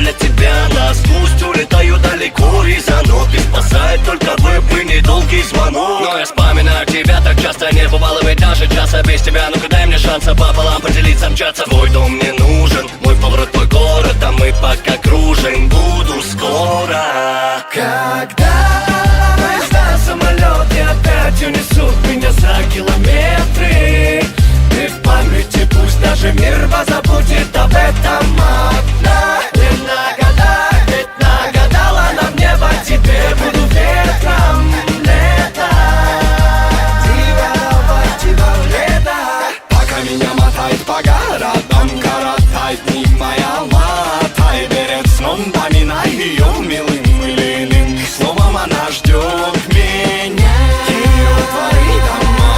для тебя нас. Пусть улетаю далеко из нот, и спасает только веб и недолгий звонок. Но я вспоминаю тебя так часто, не бывало ведь даже часа без тебя. Ну-ка дай мне шанса пополам поделиться, мчаться. Твой дом мне нужен, мой поворот, твой город, а мы пока кружим. Буду скоро. Когда поезда, самолеты опять унесут меня за километры, ты в памяти, пусть даже мир позабудет об этом одна. Ведь нагадала нам небо, теперь буду ветром лета. Тива лета. Пока меня мотает по городам, коротает дни моя Алма-Ата. И перед сном поминай ее милым или иным словом, она ждет меня. Ее твори дома,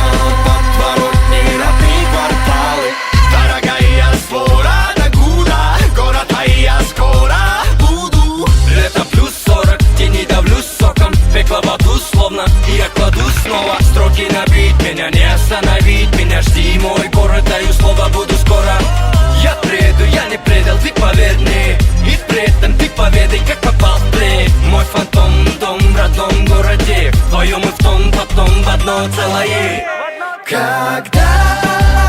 подворотни, родные кварталы. Дорогая свора, докуда город, а я скоро буду. Лето плюс 40, тени давлюсь соком, пекло в аду словно, и я кладу снова. Строки набить меня, не остановить меня. Жди мой город, даю слово, буду скоро. Я приеду, я не предал, ты поверь мне. И при этом ты поведай, как попал в плен. Мой фантом, дом в родном городе, вдвоем и в том, потом в одно целое. Когда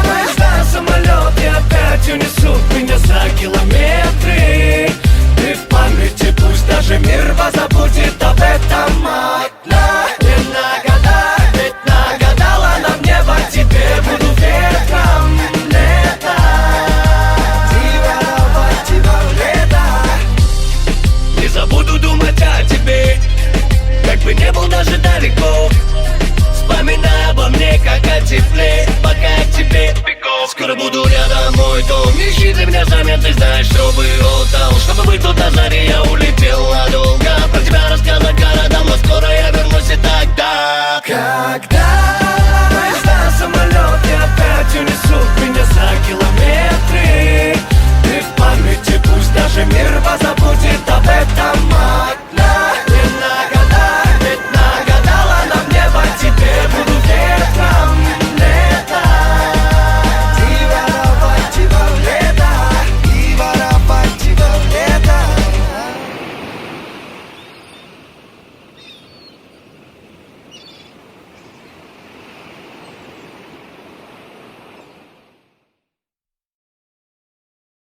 поезда, самолеты опять унесут меня за километры, ты в памяти, пусть даже мир позабудет об этом одна. Ведь нагадала нам небо, теперь буду ветром лета. Тива лета. Не забуду думать о тебе, как бы не был даже далеко. Вспоминай обо мне, как о тепле, пока я к тебе бегу. Скоро буду рядом, мой дом, ищи для меня замен, ты знаешь, что было.